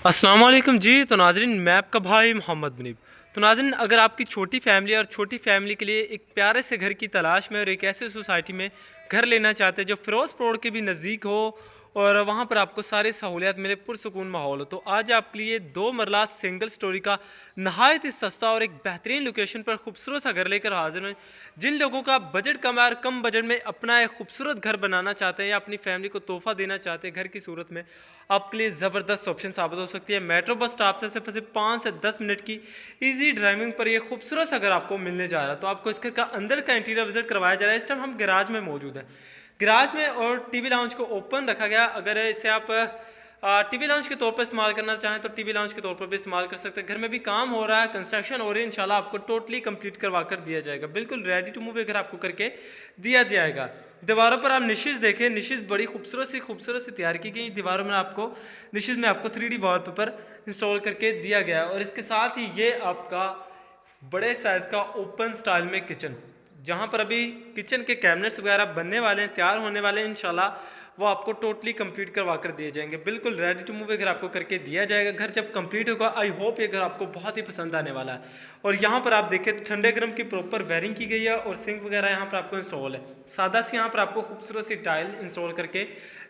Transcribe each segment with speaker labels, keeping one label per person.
Speaker 1: अस्सलाम वालेकुम जी। तो नाज़रीन, मैं आपका भाई मोहम्मद मुनीब। तो नाज़रीन, अगर आपकी छोटी फैमिली और छोटी फैमिली के लिए एक प्यारे से घर की तलाश में और एक ऐसे सोसाइटी में घर लेना चाहते हैं जो फ़िरोज़ रोड के भी नज़दीक हो और वहाँ पर आपको सारी सहूलियत मिले, पुरसकून माहौल हो, तो आज आपके लिए 2 मरला सिंगल स्टोरी का नहायत ही सस्ता और एक बेहतरीन लोकेशन पर खूबसूरत सा घर लेकर हाजिर हैं। जिन लोगों का बजट कम है और कम बजट में अपना एक खूबसूरत घर बनाना चाहते हैं या अपनी फैमिली को तोहफा देना चाहते हैं घर की सूरत में, आपके लिए ज़बरदस्त ऑप्शन साबित हो सकती है। मेट्रो बस स्टॉप से सिर्फ 5 से 10 मिनट की इजी ड्राइविंग पर ये खूबसूरत सा घर आपको मिलने जा रहा है। तो आपको इस घर का अंदर का इंटीरियर विजिट करवाया जा रहा है। इस टाइम हम गैराज में मौजूद हैं। गैराज में और टीवी लाउंज को ओपन रखा गया। अगर इसे आप टीवी लाउंज के तौर पर इस्तेमाल करना चाहें तो टीवी लाउंज के तौर पर भी इस्तेमाल कर सकते हैं। घर में भी काम हो रहा है, कंस्ट्रक्शन हो रही है, इंशाल्लाह आपको टोटली कंप्लीट करवा कर दिया जाएगा। बिल्कुल रेडी टू मूव घर आपको करके दिया जाएगा। दीवारों पर आप निशेज देखें, निशेज बड़ी खूबसूरत सी तैयार की गई। दीवारों में आपको निशेज में आपको 3D वॉलपेपर इंस्टॉल करके दिया गया है। और इसके साथ ही ये आपका बड़े साइज़ का ओपन स्टाइल में किचन, जहाँ पर अभी किचन के कैबिनेट्स वगैरह बनने वाले हैं, तैयार होने वाले हैं, इंशाल्लाह वो आपको टोटली कंप्लीट करवा कर दिए जाएंगे। बिल्कुल रेडी टू मूव घर आपको करके दिया जाएगा। घर जब कंप्लीट होगा, आई होप ये घर आपको बहुत ही पसंद आने वाला है। और यहाँ पर आप देखें ठंडे गर्म की प्रॉपर वायरिंग की गई है और सिंक वगैरह यहाँ पर आपको इंस्टॉल है। सादा सी यहाँ पर आपको खूबसूरत सी टाइल इंस्टॉल करके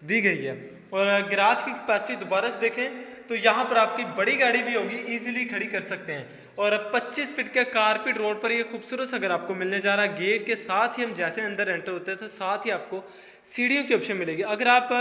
Speaker 1: दी गई है। और गैराज की कैपेसिटी दोबारा से देखें तो यहाँ पर आपकी बड़ी गाड़ी भी होगी, ईजिली खड़ी कर सकते हैं। और 25 फीट के कारपेट रोड पर ये खूबसूरत सा घर आपको मिलने जा रहा है। गेट के साथ ही हम जैसे अंदर एंटर होते हैं तो साथ ही आपको सीढ़ियों की ऑप्शन मिलेगी। अगर आप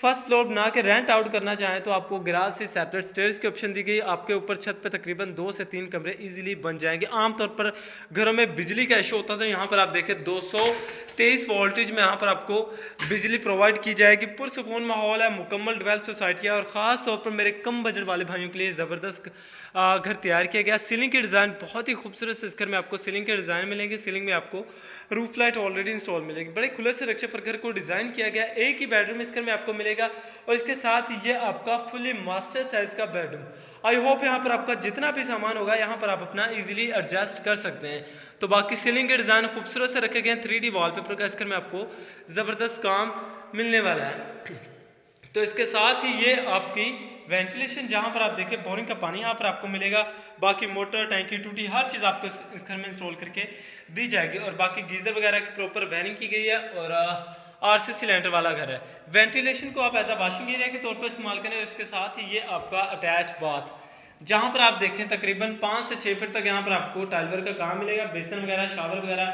Speaker 1: फर्स्ट फ्लोर बना के रेंट आउट करना चाहें तो आपको गैराज से सेपरेट स्टेयर्स की ऑप्शन दी गई। आपके ऊपर छत पे तकरीबन 2 से 3 कमरे इजीली बन जाएंगे। आमतौर पर घरों में बिजली का इशू होता था, यहाँ पर आप देखें 223 वोल्टेज में यहाँ पर आपको बिजली प्रोवाइड की जाएगी। पुरसकून माहौल है, मुकम्मल डेवलप सोसाइटी है। और ख़ास तौर पर मेरे कम बजट वाले भाइयों के लिए ज़बरदस्त घर तैयार किया गया। सीलिंग के डिज़ाइन बहुत ही खूबसूरत से इस घर में आपको सीलिंग के डिज़ाइन मिलेंगे। सीलिंग में आपको रूफ लाइट ऑलरेडी इंस्टॉल मिलेगी। बड़े खुले से रक्षे पर घर को डिज़ाइन किया गया। एक ही बेडरूम इस घर में आपको मिलेगा और इसके साथ ये आपका फुली मास्टर साइज का बेडरूम। आई होप यहाँ पर आपका जितना भी सामान होगा यहाँ पर आप अपना इजीली एडजस्ट कर सकते हैं। तो बाकी सीलिंग के डिज़ाइन खूबसूरत से रखे गए हैं। 3D वॉलपेपर का इस घर में आपको ज़बरदस्त काम मिलने वाला है। तो इसके साथ ही ये आपकी वेंटिलेशन, जहाँ पर आप देखें बोरिंग का पानी यहाँ पर आपको मिलेगा। बाकी मोटर, टैंकी, टूटी हर चीज़ आपको इस घर में इंस्टॉल करके दी जाएगी। और बाकी गीज़र वगैरह की प्रॉपर वायरिंग की गई है। और RC सिलेंडर वाला घर है। वेंटिलेशन को आप एज अ वॉशिंग एरिया के तौर पर इस्तेमाल करें। और इसके साथ ही ये आपका अटैच बाथ, जहाँ पर आप देखें तकरीबन 5 से 6 फीट तक यहाँ पर आपको टाइलवर का काम मिलेगा। बेसन वगैरह, शावर वगैरह,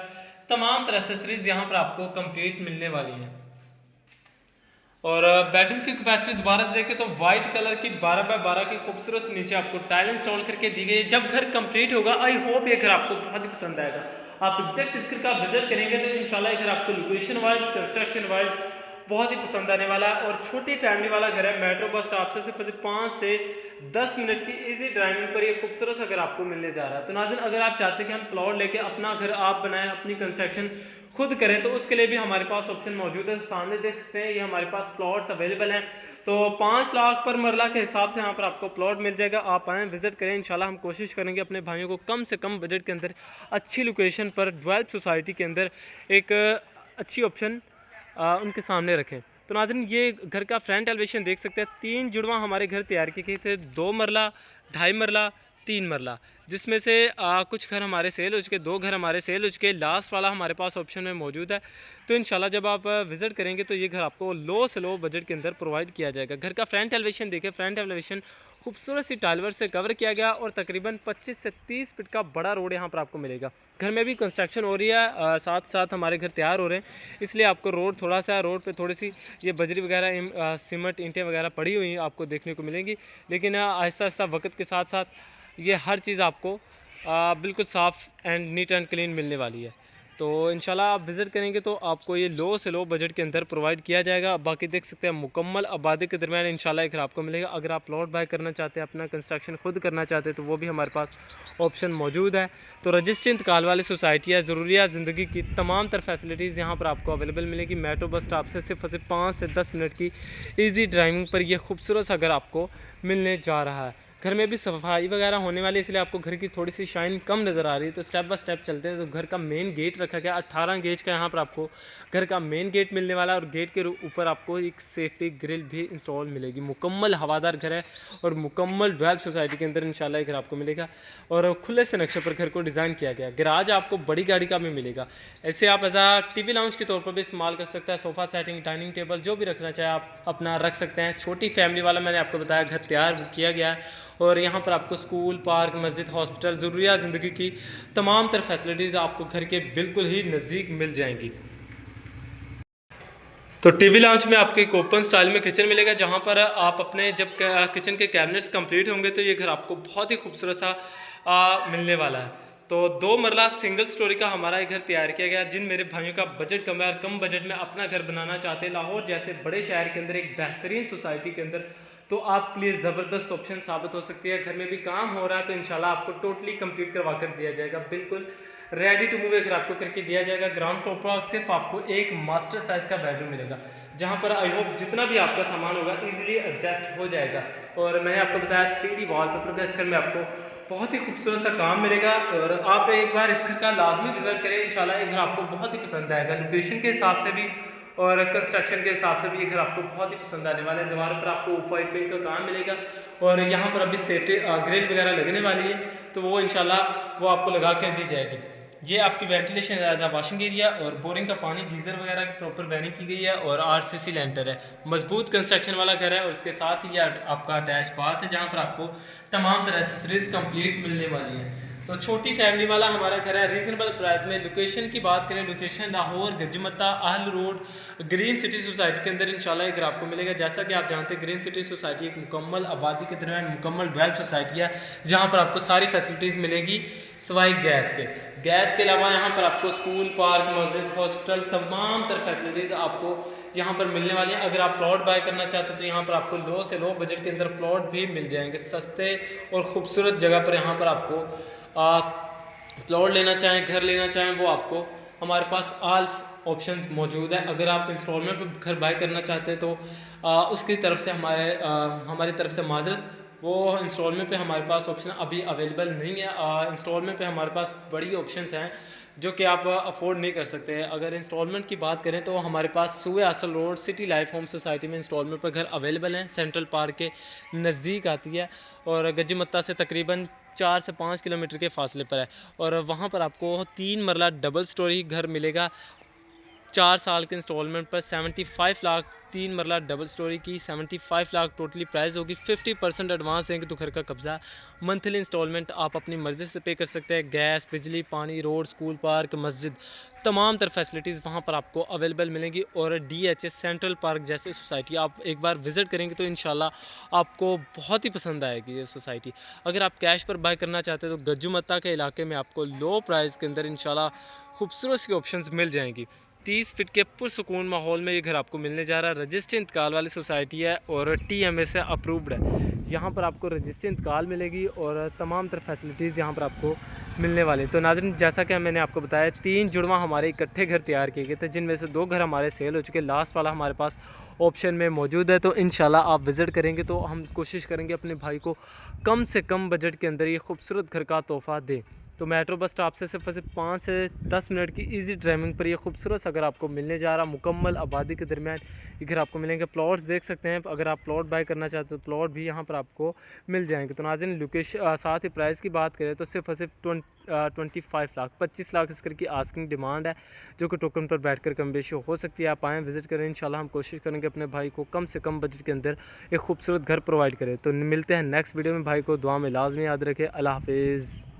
Speaker 1: तमाम तरह एसेसरीज यहाँ पर आपको कंप्लीट मिलने वाली हैं। और बेडरूम की कैपेसिटी दोबारा से देखें तो वाइट कलर की 12 बाय 12 की खूबसूरत से नीचे आपको टाइल इंस्टॉल करके दी गई है। जब घर कंप्लीट होगा, आई होप ये घर आपको बहुत ही पसंद आएगा। आप एग्जैक्ट इस घर का विजिट करेंगे तो इंशाल्लाह ये घर आपको लोकेशन वाइज, कंस्ट्रक्शन वाइज बहुत ही पसंद आने वाला है। और छोटी फैमिली वाला घर है। मेट्रो बस स्टॉप से सिर्फ 5 से 10 मिनट की इजी ड्राइविंग पर ये खूबसूरत सा घर आपको मिलने जा रहा है। तो नाज़रीन, अगर आप चाहते हैं कि हम प्लॉट लेके अपना घर आप बनाएं, अपनी कंस्ट्रक्शन खुद करें, तो उसके लिए भी हमारे पास ऑप्शन मौजूद है। सामने देख सकते हैं ये हमारे पास प्लॉट्स अवेलेबल हैं। तो 5 लाख पर मरला के हिसाब से यहाँ पर आपको प्लॉट मिल जाएगा। आप आएँ, विजिट करें। इंशाल्लाह हम कोशिश करेंगे अपने भाइयों को कम से कम बजट के अंदर अच्छी लोकेशन पर डेवलप सोसाइटी के अंदर एक अच्छी ऑप्शन उनके सामने रखें। तो नाज़रीन, ये घर का फ्रंट एलिवेशन देख सकते हैं। 3 जुड़वा हमारे घर तैयार किए थे, 2 मरला, 2.5 मरला, 3 मरला, जिसमें से कुछ घर हमारे सेल हो चुके, 2 घर हमारे सेल हो चुके। लास्ट वाला हमारे पास ऑप्शन में मौजूद है। तो इंशाल्लाह जब आप विज़िट करेंगे तो ये घर आपको लो से लो बजट के अंदर प्रोवाइड किया जाएगा। घर का फ्रंट एलिवेशन देखें, फ्रंट एलिवेशन खूबसूरत सी टाइलवर से कवर किया गया और तकरीबन 25 से 30 फीट का बड़ा रोड यहाँ पर आपको मिलेगा। घर में भी कंस्ट्रक्शन हो रही है, साथ साथ हमारे घर तैयार हो रहे हैं, इसलिए आपको रोड थोड़ा सा, रोड पे थोड़ी सी ये बजरी वगैरह, सीमेंट, ईंटें वगैरह पड़ी हुई आपको देखने को मिलेंगी। लेकिन आहिस्ता आहिस्ता वक्त के साथ साथ ये हर चीज़ आपको बिल्कुल साफ़ एंड नीट एंड क्लीन मिलने वाली है। तो इंशाल्लाह आप विज़िट करेंगे तो आपको ये लो से लो बजट के अंदर प्रोवाइड किया जाएगा। बाकी देख सकते हैं मुकम्मल आबादी के दरमियान इंशाल्लाह एक आपको मिलेगा। अगर आप प्लॉट बाय करना चाहते हैं, अपना कंस्ट्रक्शन खुद करना चाहते हैं, तो वो भी हमारे पास ऑप्शन मौजूद है। तो रजिस्ट्री इंतकाल वाली सोसाइटी है। ज़रूरियात ज़िंदगी की तमाम तर फैसिलिटीज़ यहाँ पर आपको अवेलेबल मिलेगी। मेट्रो बस स्टॉप से सिर्फ 5 से 10 मिनट की ईजी ड्राइविंग पर यह खूबसूरत सा घर आपको मिलने जा रहा है। घर में भी सफाई वगैरह होने वाली है, इसलिए आपको घर की थोड़ी सी शाइन कम नज़र आ रही है। तो स्टेप बाय स्टेप चलते हैं। तो घर का मेन गेट रखा गया 18 गेज का, यहाँ पर आपको घर का मेन गेट मिलने वाला है और गेट के ऊपर आपको एक सेफ्टी ग्रिल भी इंस्टॉल मिलेगी। मुकम्मल हवादार घर है और मुकम्मल ड्वेल्प सोसाइटी के अंदर इंशाल्लाह ये घर आपको मिलेगा और खुले से नक्शे पर घर को डिज़ाइन किया गया। गैराज आपको बड़ी गाड़ी का भी मिलेगा। ऐसे आप एज आ टीवी लाउंज के तौर पर भी इस्तेमाल कर सकते हैं। सोफ़ा सेटिंग, डाइनिंग टेबल जो भी रखना चाहे आप अपना रख सकते हैं। छोटी फैमिली वाला मैंने आपको बताया घर तैयार किया गया है और यहाँ पर आपको स्कूल, पार्क, मस्जिद, हॉस्पिटल, ज़रूरियात ज़िंदगी की तमाम तर फैसिलिटीज़ आपको घर के बिल्कुल ही नज़दीक मिल जाएंगी। तो टीवी लॉन्च में आपको एक ओपन स्टाइल में किचन मिलेगा, जहाँ पर आप अपने जब किचन के कैबिनेट्स कंप्लीट होंगे तो ये घर आपको बहुत ही खूबसूरत सा मिलने वाला है। तो 2 मरला सिंगल स्टोरी का हमारा ये घर तैयार किया गया। जिन मेरे भाइयों का बजट कम है और कम बजट में अपना घर बनाना चाहते हैं लाहौर जैसे बड़े शहर के अंदर एक बेहतरीन सोसाइटी के अंदर, तो आपके लिए ज़बरदस्त ऑप्शन साबित हो सकती है। घर में भी काम हो रहा है तो इंशाल्लाह आपको टोटली कंप्लीट करवा कर दिया जाएगा। बिल्कुल रेडी टू मूव घर आपको करके दिया जाएगा। ग्राउंड फ्लोर पर सिर्फ आपको एक मास्टर साइज़ का बेडरूम मिलेगा, जहाँ पर आई होप जितना भी आपका सामान होगा इजीली एडजस्ट हो जाएगा। और मैंने आपको बताया 3D वॉलपेपर का इस घर में आपको बहुत ही खूबसूरत सा काम मिलेगा और आप एक बार इस घर का लाजमी विजिट करें। इंशाल्लाह ये घर आपको बहुत ही पसंद आएगा, लोकेशन के हिसाब से भी और कंस्ट्रक्शन के हिसाब से भी ये घर आपको बहुत ही पसंद आने वाला है। दीवारों पर आपको ऑफ वाइट पेंट का काम मिलेगा और यहाँ पर अभी सेफ्टी ग्रिल वगैरह लगने वाली है, तो वो इंशाल्लाह वो आपको लगा कर दी जाएगी। ये आपकी वेंटिलेशन एज आ वॉशिंग एरिया और बोरिंग का पानी, गीज़र वगैरह की प्रॉपर बैनिंग की गई है और RCC लेंटर है। मजबूत कंस्ट्रक्शन वाला घर है और इसके साथ ही ये आपका अटैच बाथ है, जहाँ पर आपको तमाम तरह एसेसरीज कंप्लीट मिलने वाली है। तो छोटी फैमिली वाला हमारा घर है रीजनेबल प्राइस में। लोकेशन की बात करें, लोकेशन लाहौर गजमता आहल रोड ग्रीन सिटी सोसाइटी के अंदर इंशाल्लाह ये घर आपको मिलेगा। जैसा कि आप जानते हैं ग्रीन सिटी सोसाइटी एक मुकम्मल आबादी के दरमियान मुकम्मल डेवलप सोसाइटी है, जहाँ पर आपको सारी फैसिलिटीज़ मिलेगी सिवाय गैस के अलावा यहाँ पर आपको स्कूल, पार्क, मस्जिद, हॉस्पिटल तमाम तरह फैसिलिटीज़ आपको यहाँ पर मिलने वाली हैं। अगर आप प्लॉट बाय करना चाहते हो तो यहाँ पर आपको लो से लो बजट के अंदर प्लॉट भी मिल जाएंगे सस्ते और ख़ूबसूरत जगह पर। यहाँ पर आपको प्लॉट लेना चाहें, घर लेना चाहें, वो आपको हमारे पास ऑल ऑप्शंस मौजूद है। अगर आप इंस्टॉलमेंट पर घर बाय करना चाहते हैं तो उसकी तरफ से हमारी तरफ से माजरत, वो इंस्टॉलमेंट पे हमारे पास ऑप्शन अभी अवेलेबल नहीं है। इंस्टॉलमेंट पे हमारे पास बड़ी ऑप्शंस हैं जो कि आप अफोर्ड नहीं कर सकते हैं। अगर इंस्टॉलमेंट की बात करें तो हमारे पास सूए आसल road city life home society में इंस्टॉलमेंट पर घर अवेलेबल हैं। सेंट्रल पार्क के नज़दीक आती है और गजमत्ता से तकरीबन 4 से 5 किलोमीटर के फासले पर है और वहाँ पर आपको 3 मरला डबल स्टोरी घर मिलेगा 4 साल के इंस्टॉलमेंट पर 75 लाख। 3 मरला डबल स्टोरी की 75 लाख टोटली प्राइस होगी। 50% एडवांस देंगे तो घर का कब्ज़ा। मंथली इंस्टॉलमेंट आप अपनी मर्ज़ी से पे कर सकते हैं। गैस, बिजली, पानी, रोड, स्कूल, पार्क, मस्जिद तमाम तरह फैसिलिटीज़ वहाँ पर आपको अवेलेबल मिलेंगी। और DHS सेंट्रल पार्क जैसे सोसाइटी आप एक बार विज़िट करेंगे तो इंशाल्लाह आपको बहुत ही पसंद आएगी ये सोसाइटी। अगर आप कैश पर बाय करना चाहते हैं तो गज्जुमत्ता के इलाके में आपको लो प्राइस के अंदर इंशाल्लाह खूबसूरत सी ऑप्शंस मिल जाएंगी। 30 फीट के पुरसुकून माहौल में ये घर आपको मिलने जा रहा है। रजिस्टर इंतकाल वाली सोसाइटी है और TMA से अप्रूव्ड है। यहाँ पर आपको रजिस्टर इंतकाल मिलेगी और तमाम तरह फैसिलिटीज़ यहाँ पर आपको मिलने वाली। तो नाज़रीन, जैसा कि मैंने आपको बताया 3 जुड़वा हमारे इकट्ठे घर तैयार किए गए थे, जिनमें से 2 घर हमारे सेल हो चुके। लास्ट वाला हमारे पास ऑप्शन में मौजूद है। तो इंशाल्लाह आप विज़िट करेंगे तो हम कोशिश करेंगे अपने भाई को कम से कम बजट के अंदर ये खूबसूरत घर का तोहफ़ा दें। तो मेट्रो बस स्टॉप से सिर्फ 5 से 10 मिनट की इजी ड्राइविंग पर ये खूबसूरत सा घर आपको मिलने जा रहा। मुकम्मल आबादी के दरमियान ये घर आपको मिलेंगे। प्लॉट्स देख सकते हैं, अगर आप प्लॉट बाय करना चाहते हो तो प्लॉट भी यहाँ पर आपको मिल जाएंगे। तो नाज़रीन, लोकेशन साथ ही प्राइस की बात करें तो सिर्फ 25 लाख 25 लाख इस घर की आस्किंग डिमांड है, जो कि टोकन पर बैठ कर कम बेशी हो सकती है। आप आएँ, विज़िट करें। इंशाल्लाह हम कोशिश करेंगे अपने भाई को कम से कम बजट के अंदर एक खूबसूरत घर प्रोवाइड करें। तो मिलते हैं नेक्स्ट वीडियो में। भाई को दुआ में लाजमी याद रखें। अल्लाह हाफिज़।